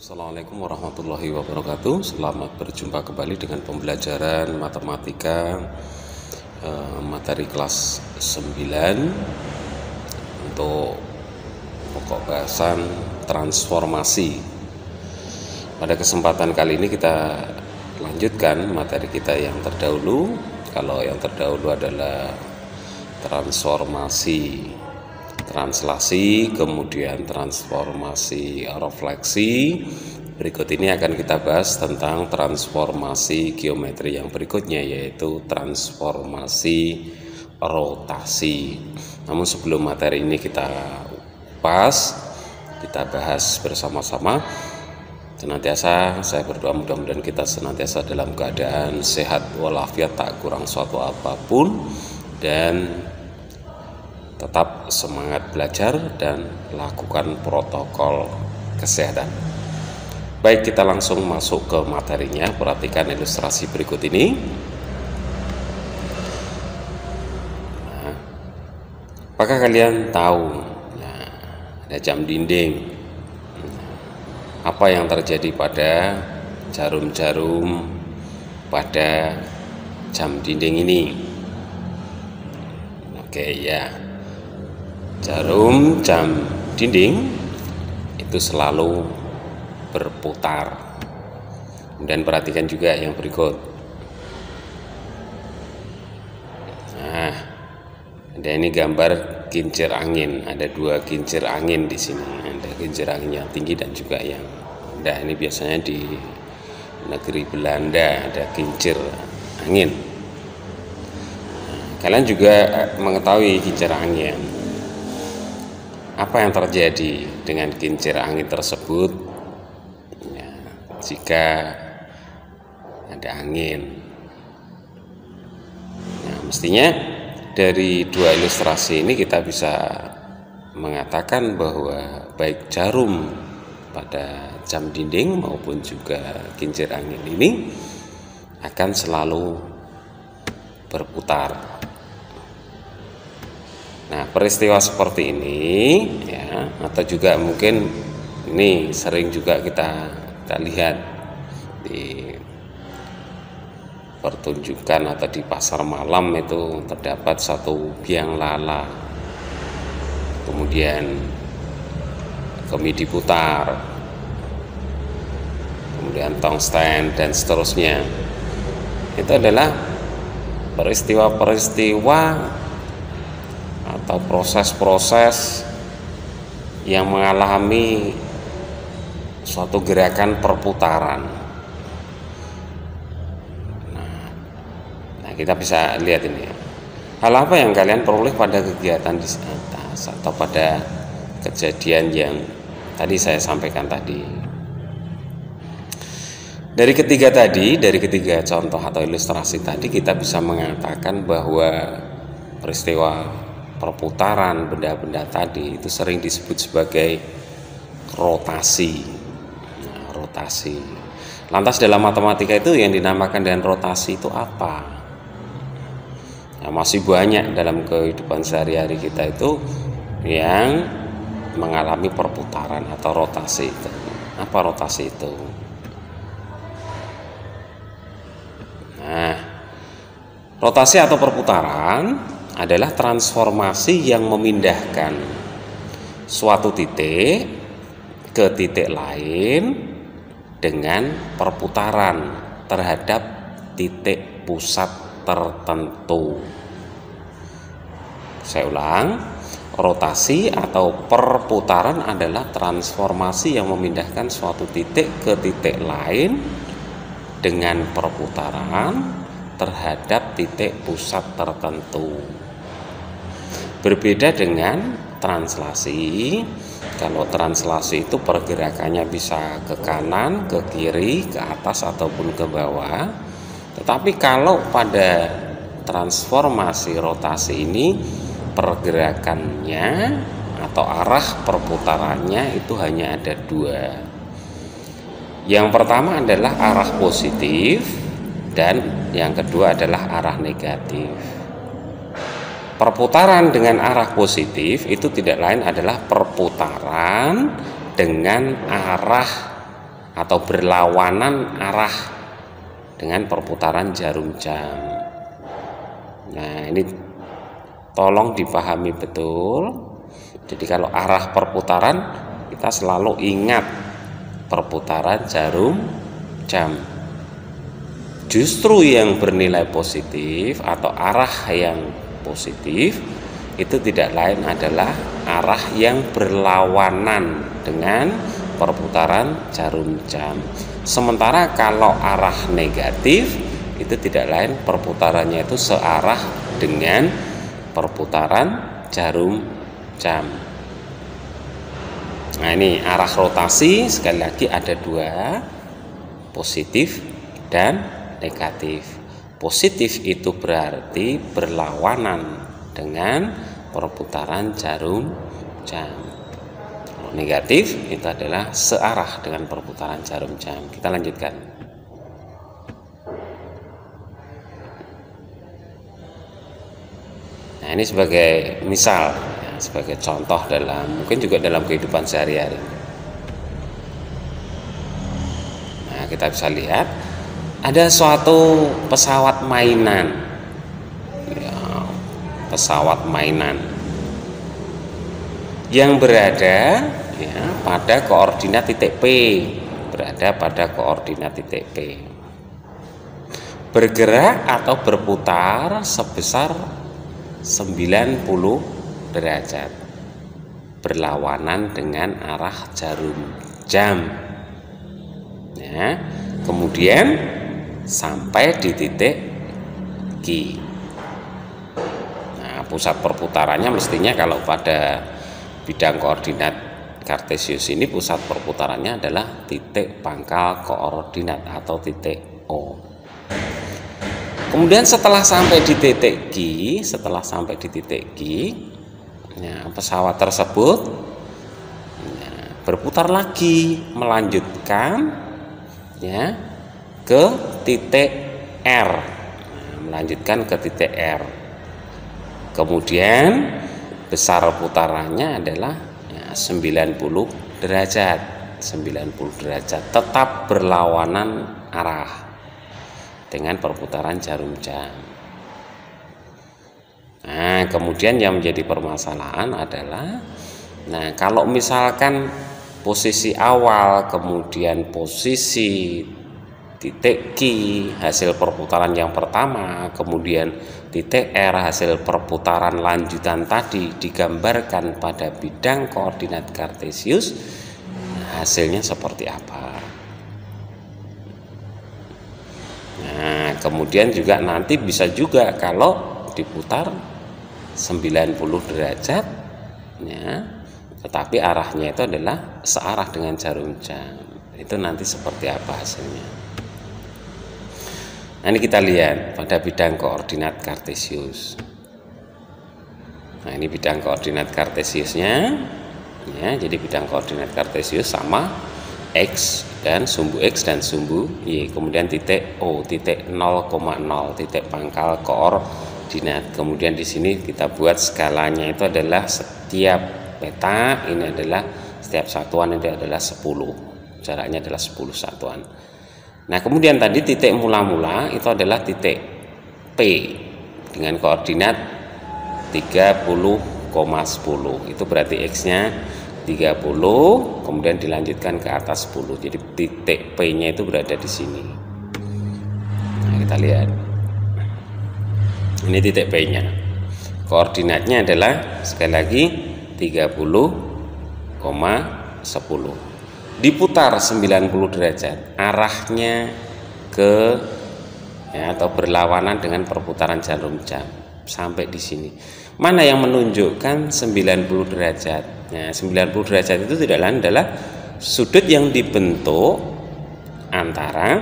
Assalamualaikum warahmatullahi wabarakatuh. Selamat berjumpa kembali dengan pembelajaran matematika materi kelas 9 untuk pokok bahasan transformasi. Pada kesempatan kali ini kita lanjutkan materi kita yang terdahulu. Kalau yang terdahulu adalah transformasi translasi, kemudian transformasi refleksi. Berikut ini akan kita bahas tentang transformasi geometri yang berikutnya, yaitu transformasi rotasi. Namun sebelum materi ini kita bahas bersama-sama. Senantiasa saya berdoa mudah-mudahan kita senantiasa dalam keadaan sehat walafiat, tak kurang suatu apapun, dan tetap semangat belajar dan lakukan protokol kesehatan. Baik, kita langsung masuk ke materinya. Perhatikan ilustrasi berikut ini. Nah, apakah kalian tahu ada jam dinding? Apa yang terjadi pada jarum-jarum pada jam dinding ini? Oke ya. Jarum jam dinding itu selalu berputar. Dan perhatikan juga yang berikut. Nah, ada ini gambar kincir angin. Ada dua kincir angin di sini. Ada kincir angin yang tinggi dan juga yang rendah. Ini biasanya di negeri Belanda ada kincir angin. Nah, kalian juga mengetahui kincir angin. Apa yang terjadi dengan kincir angin tersebut ya, jika ada angin? Nah, mestinya dari dua ilustrasi ini kita bisa mengatakan bahwa baik jarum pada jam dinding maupun juga kincir angin ini akan selalu berputar. Nah, peristiwa seperti ini ya, atau juga mungkin ini sering juga kita lihat di pertunjukan atau di pasar malam, itu terdapat satu biang lala, kemudian kemi diputar, kemudian tongsten dan seterusnya. Itu adalah peristiwa-peristiwa atau proses-proses yang mengalami suatu gerakan perputaran. Nah, kita bisa lihat ini. Hal apa yang kalian peroleh pada kegiatan di atas atau pada kejadian yang tadi saya sampaikan tadi? Dari ketiga contoh atau ilustrasi tadi, kita bisa mengatakan bahwa peristiwa perputaran benda-benda tadi itu sering disebut sebagai rotasi. Nah, rotasi. Lantas dalam matematika itu yang dinamakan dengan rotasi itu apa? Nah, masih banyak dalam kehidupan sehari-hari kita itu yang mengalami perputaran atau rotasi itu. Apa rotasi itu? Nah, rotasi atau perputaran adalah transformasi yang memindahkan suatu titik ke titik lain dengan perputaran terhadap titik pusat tertentu. Saya ulang, rotasi atau perputaran adalah transformasi yang memindahkan suatu titik ke titik lain dengan perputaran terhadap titik pusat tertentu. Berbeda dengan translasi. Kalau translasi itu pergerakannya bisa ke kanan, ke kiri, ke atas ataupun ke bawah. Tetapi kalau pada transformasi rotasi ini pergerakannya atau arah perputarannya itu hanya ada dua. Yang pertama adalah arah positif dan yang kedua adalah arah negatif. Perputaran dengan arah positif itu tidak lain adalah perputaran dengan arah atau berlawanan arah dengan perputaran jarum jam. Nah, ini tolong dipahami betul. Jadi kalau arah perputaran kita selalu ingat perputaran jarum jam. Justru yang bernilai positif atau arah yang positif itu tidak lain adalah arah yang berlawanan dengan perputaran jarum jam. Sementara kalau arah negatif itu tidak lain perputarannya itu searah dengan perputaran jarum jam. Nah, ini arah rotasi sekali lagi ada dua, positif dan negatif. Positif itu berarti berlawanan dengan perputaran jarum jam. Negatif itu adalah searah dengan perputaran jarum jam. Kita lanjutkan. Nah, ini sebagai misal, ya, sebagai contoh mungkin juga dalam kehidupan sehari-hari. Nah, kita bisa lihat ada suatu pesawat mainan, ya, pesawat mainan yang berada pada koordinat titik P, bergerak atau berputar sebesar 90 derajat berlawanan dengan arah jarum jam. Ya, kemudian sampai di titik Q. Nah, pusat perputarannya mestinya kalau pada bidang koordinat Kartesius ini pusat perputarannya adalah titik pangkal koordinat atau titik O. Kemudian setelah sampai di titik Q, ya, pesawat tersebut berputar lagi melanjutkan ya ke titik R, kemudian besar putarannya adalah 90 derajat tetap berlawanan arah dengan perputaran jarum jam. Nah, kemudian yang menjadi permasalahan adalah, nah, kalau misalkan posisi awal kemudian posisi titik Q hasil perputaran yang pertama, kemudian titik R hasil perputaran lanjutan tadi digambarkan pada bidang koordinat Kartesius, hasilnya seperti apa? Nah, kemudian juga nanti bisa juga kalau diputar 90 derajat ya, tetapi arahnya itu adalah searah dengan jarum jam. Itu nanti seperti apa hasilnya? Nah, ini kita lihat pada bidang koordinat Kartesius. Nah, ini bidang koordinat Kartesiusnya ya, jadi bidang koordinat Kartesius sama X dan sumbu X dan sumbu Y, kemudian titik O, titik 0,0, titik pangkal koordinat. Kemudian di sini kita buat skalanya itu adalah setiap peta ini adalah setiap satuan itu adalah 10, jaraknya adalah 10 satuan. Nah, kemudian tadi titik mula-mula itu adalah titik P dengan koordinat 30,10. Itu berarti X-nya 30, kemudian dilanjutkan ke atas 10. Jadi titik P-nya itu berada di sini. Nah, kita lihat. Ini titik P-nya. Koordinatnya adalah sekali lagi 30,10. Diputar 90 derajat, arahnya ke ya, atau berlawanan dengan perputaran jarum jam sampai di sini. Mana yang menunjukkan 90 derajat? Nah, 90 derajat itu tidak lain adalah sudut yang dibentuk antara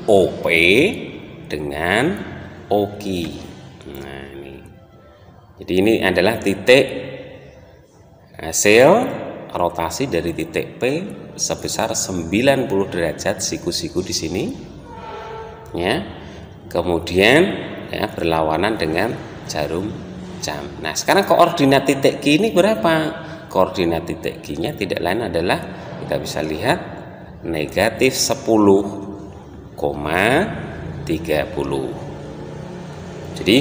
OP dengan OQ. Nah, ini. Jadi ini adalah titik hasil rotasi dari titik P sebesar 90 derajat siku-siku di sini. Ya. Kemudian ya, berlawanan dengan jarum jam. Nah, sekarang koordinat titik Q ini berapa? Koordinat titik Q-nya tidak lain adalah, kita bisa lihat, negatif 10,30. Jadi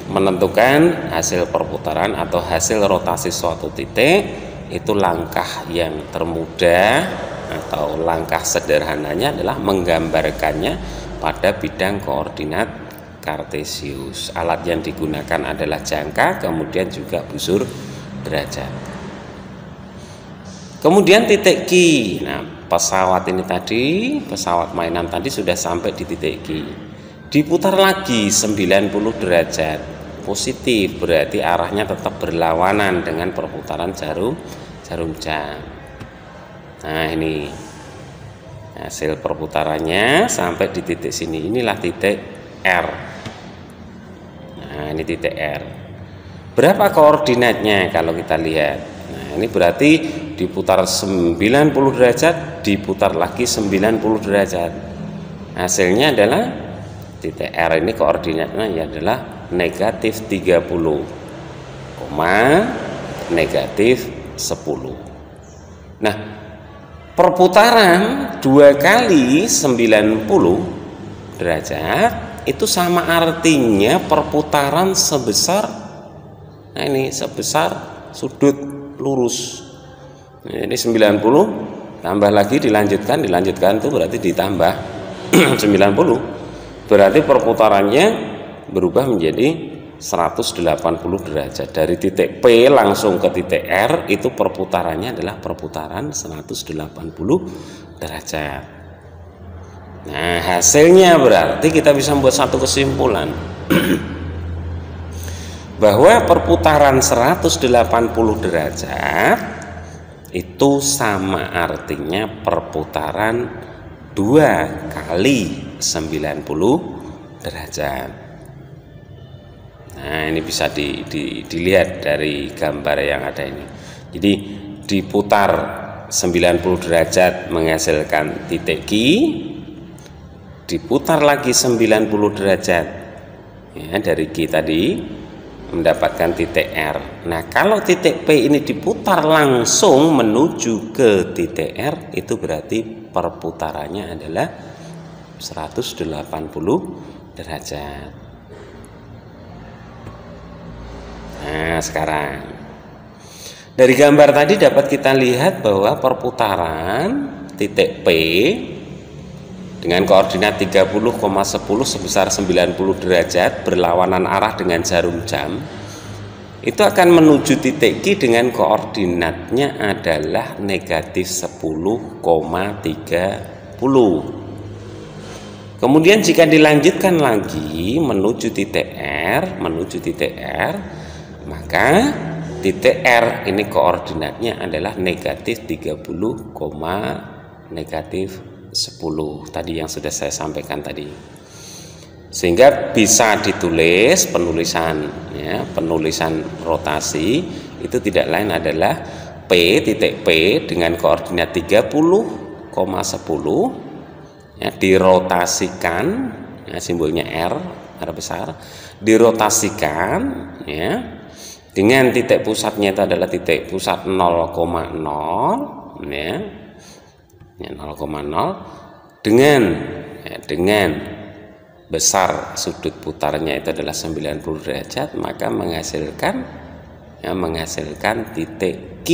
menentukan hasil perputaran atau hasil rotasi suatu titik itu langkah yang termudah atau langkah sederhananya adalah menggambarkannya pada bidang koordinat kartesius. Alat yang digunakan adalah jangka, kemudian juga busur derajat. Kemudian titik Q. Nah, pesawat ini tadi, pesawat mainan tadi sudah sampai di titik Q. Diputar lagi 90 derajat positif, berarti arahnya tetap berlawanan dengan perputaran jarum jam. Nah, ini hasil perputarannya sampai di titik sini. Inilah titik R. Nah, ini titik R. Berapa koordinatnya kalau kita lihat? Nah, ini berarti diputar 90 derajat, diputar lagi 90 derajat. Hasilnya adalah titik R ini koordinatnya adalah negatif 30, negatif 10. Nah, perputaran 2 kali 90 derajat itu sama artinya perputaran sebesar, nah ini sebesar sudut lurus. Nah, ini 90 tambah lagi dilanjutkan itu berarti ditambah 90. Berarti perputarannya berubah menjadi 180 derajat. Dari titik P langsung ke titik R itu perputarannya adalah perputaran 180 derajat. Nah, hasilnya berarti kita bisa membuat satu kesimpulan bahwa perputaran 180 derajat itu sama artinya perputaran 2 kali 90 derajat. Nah, ini bisa dilihat dari gambar yang ada ini. Jadi diputar 90 derajat menghasilkan titik Q, diputar lagi 90 derajat ya, dari Q tadi mendapatkan titik R. Nah, kalau titik P ini diputar langsung menuju ke titik R, itu berarti perputarannya adalah 180 derajat. Nah, sekarang dari gambar tadi dapat kita lihat bahwa perputaran titik P dengan koordinat 30,10 sebesar 90 derajat berlawanan arah dengan jarum jam itu akan menuju titik Q dengan koordinatnya adalah negatif 10,30. Kemudian jika dilanjutkan lagi menuju titik R, maka titik R ini koordinatnya adalah negatif 30, negatif 10 tadi yang sudah saya sampaikan tadi. Sehingga bisa ditulis penulisan rotasi itu tidak lain adalah titik P dengan koordinat 30,10 ya, dirotasikan ya, simbolnya R besar, dirotasikan ya dengan titik pusatnya itu adalah titik pusat 0,0 ya, 0,0 dengan besar sudut putarnya itu adalah 90 derajat, maka menghasilkan titik Q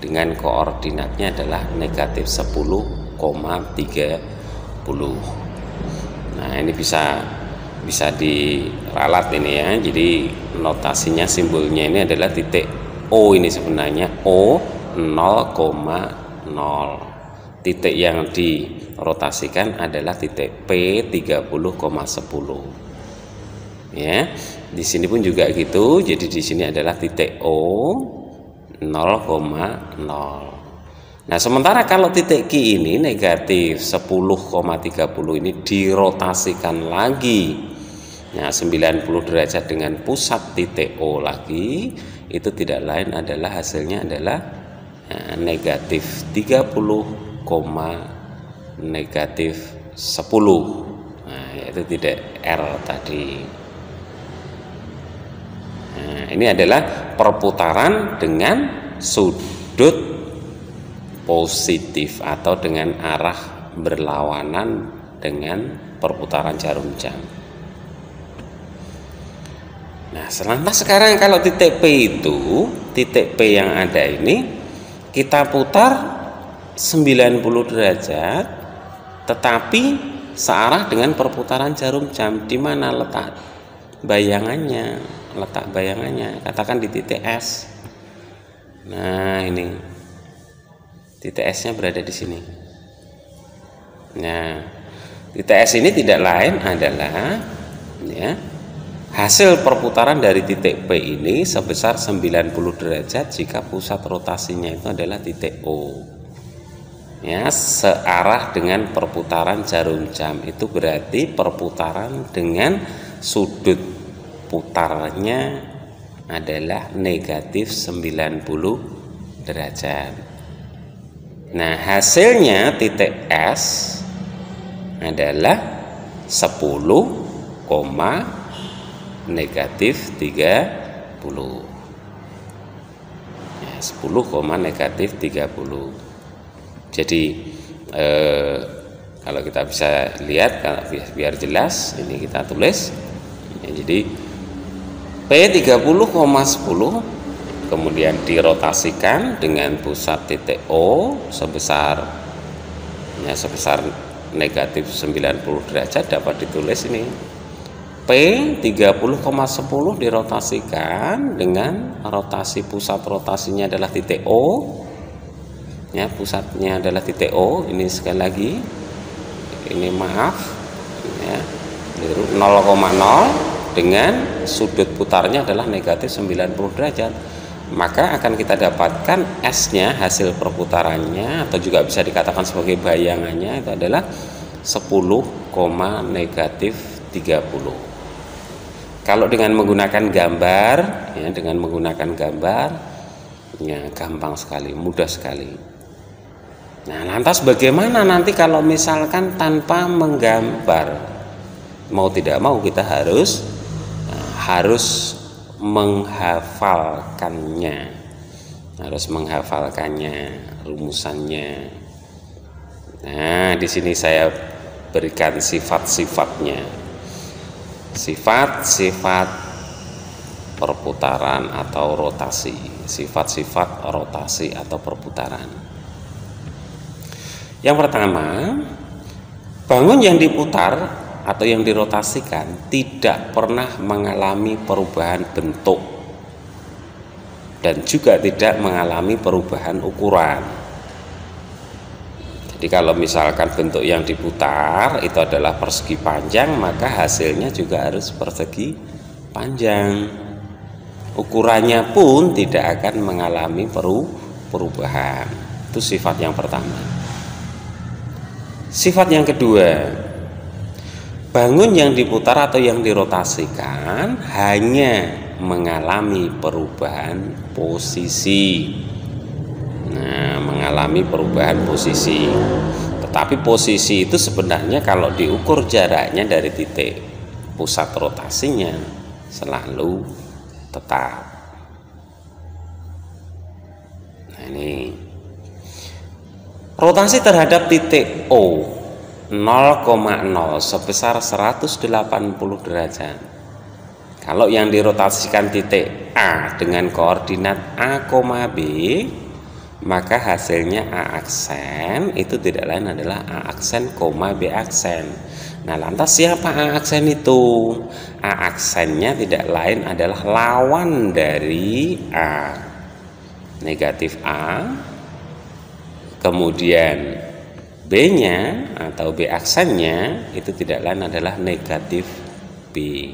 dengan koordinatnya adalah negatif 10,30. Nah, ini bisa diralat ini ya. Jadi notasinya simbolnya ini adalah titik O, ini sebenarnya O 0,0. Titik yang dirotasikan adalah titik P 30,10. Ya, di sini pun juga gitu. Jadi di sini adalah titik O 0,0. Nah, sementara kalau titik Q ini negatif 10,30 ini dirotasikan lagi. Nah, 90 derajat dengan pusat titik O lagi, itu tidak lain adalah hasilnya adalah negatif 30, negatif 10. Nah, yaitu titik R tadi. Nah, ini adalah perputaran dengan sudut positif atau dengan arah berlawanan dengan perputaran jarum jam. Nah, lantas sekarang kalau titik P itu, titik P yang ada ini kita putar 90 derajat tetapi searah dengan perputaran jarum jam. Di mana letak bayangannya? Letak bayangannya katakan di titik S. Nah, ini titik S-nya berada di sini. Nah, titik S ini tidak lain adalah hasil perputaran dari titik P ini sebesar 90 derajat jika pusat rotasinya itu adalah titik O. Ya, searah dengan perputaran jarum jam. Itu berarti perputaran dengan sudut putarnya adalah negatif 90 derajat. Nah, hasilnya titik S adalah 10, negatif 30. Ya, 10, negatif 30. Jadi kalau kita bisa lihat, biar jelas, ini kita tulis. Ya, jadi P 30,10 kemudian dirotasikan dengan pusat titik O sebesar negatif 90 derajat, dapat ditulis ini P 30,10 dirotasikan dengan rotasi, pusat rotasinya adalah titik O. Ya, pusatnya adalah titik O. Ini sekali lagi, ini maaf ya, 0,0 dengan sudut putarnya adalah negatif 90 derajat. Maka akan kita dapatkan S-nya, hasil perputarannya, atau juga bisa dikatakan sebagai bayangannya, itu adalah 10, negatif 30. Kalau dengan menggunakan gambar, ya, dengan menggunakan gambar, ya gampang sekali, mudah sekali. Nah, lantas bagaimana nanti kalau misalkan tanpa menggambar? Mau tidak mau kita harus menghafalkannya, rumusannya. Nah, di sini saya berikan sifat-sifatnya, sifat-sifat perputaran atau rotasi, sifat-sifat rotasi atau perputaran. Yang pertama, bangun yang diputar atau yang dirotasikan tidak pernah mengalami perubahan bentuk dan juga tidak mengalami perubahan ukuran. Jadi kalau misalkan bentuk yang diputar itu adalah persegi panjang, maka hasilnya juga harus persegi panjang. Ukurannya pun tidak akan mengalami perubahan. Itu sifat yang pertama. Sifat yang kedua, bangun yang diputar atau yang dirotasikan hanya mengalami perubahan posisi. Nah, mengalami perubahan posisi. Tetapi posisi itu sebenarnya kalau diukur jaraknya dari titik pusat rotasinya selalu tetap. Nah, ini rotasi terhadap titik O 0,0 sebesar 180 derajat. Kalau yang dirotasikan titik A dengan koordinat A, B, maka hasilnya A aksen itu tidak lain adalah A aksen, B aksen. Nah, lantas siapa A aksen itu? A aksennya tidak lain adalah lawan dari A, negatif A, kemudian B-nya atau B aksennya itu tidak lain adalah negatif B.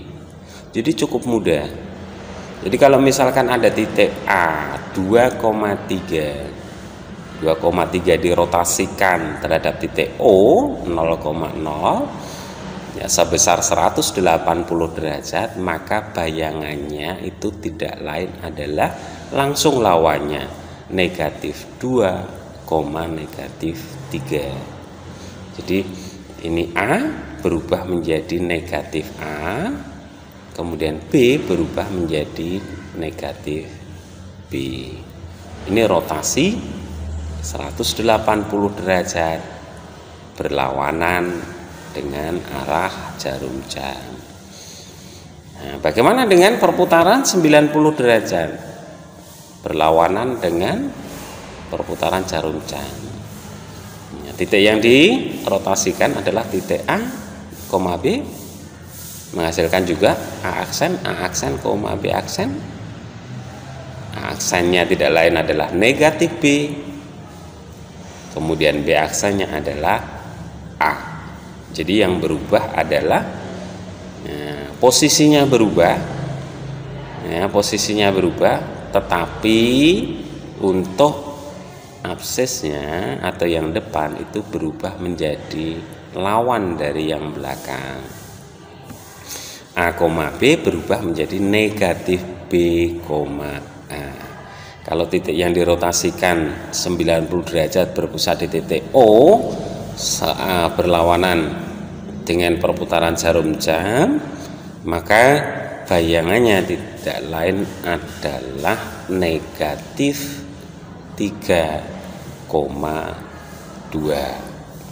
Jadi cukup mudah. Jadi kalau misalkan ada titik A 2,3, 2,3 dirotasikan terhadap titik O 0,0 ya, sebesar 180 derajat, maka bayangannya itu tidak lain adalah langsung lawannya, negatif 2, negatif 3. Jadi ini A berubah menjadi negatif A, kemudian B berubah menjadi negatif B. Ini rotasi 180 derajat berlawanan dengan arah jarum jam. Nah, bagaimana dengan perputaran 90 derajat berlawanan dengan perputaran jarum jam? Nah, titik yang dirotasikan adalah titik A, B, menghasilkan juga A aksen, B aksen. A aksennya tidak lain adalah negatif B, kemudian B aksennya adalah A. Jadi yang berubah adalah posisinya berubah, tetapi untuk absisnya atau yang depan itu berubah menjadi lawan dari yang belakang. A, B berubah menjadi negatif B, A. Kalau titik yang dirotasikan 90 derajat berpusat di titik O berlawanan dengan perputaran jarum jam, maka bayangannya tidak lain adalah negatif 3,2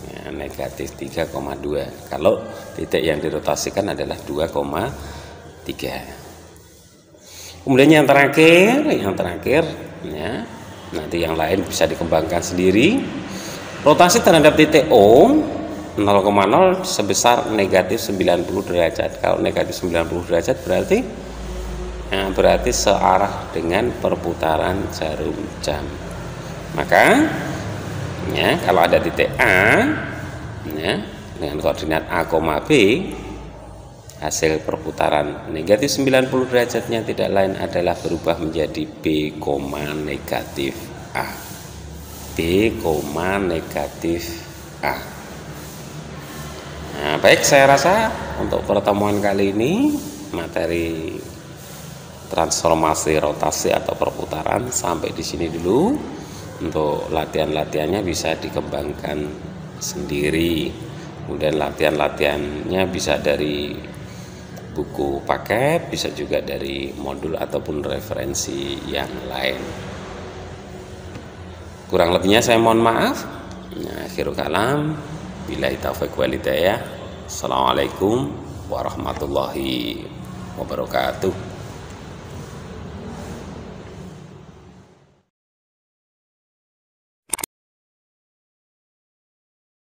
ya, negatif 3,2 kalau titik yang dirotasikan adalah 2,3. Kemudian yang terakhir ya, nanti yang lain bisa dikembangkan sendiri. Rotasi terhadap titik O 0,0 sebesar negatif 90 derajat. Kalau negatif 90 derajat berarti searah dengan perputaran jarum jam. Maka ya, kalau ada titik A ya, dengan koordinat A, B, hasil perputaran negatif 90 derajatnya tidak lain adalah berubah menjadi B, negatif A. B, negatif A. Nah, baik, saya rasa untuk pertemuan kali ini materi transformasi rotasi atau perputaran sampai di sini dulu. Untuk latihan-latihannya bisa dikembangkan sendiri. Kemudian latihan-latihannya bisa dari buku paket, bisa juga dari modul ataupun referensi yang lain. Kurang lebihnya saya mohon maaf. Akhirul kalam, billahi taufiq wal hidayah. Assalamualaikum warahmatullahi wabarakatuh.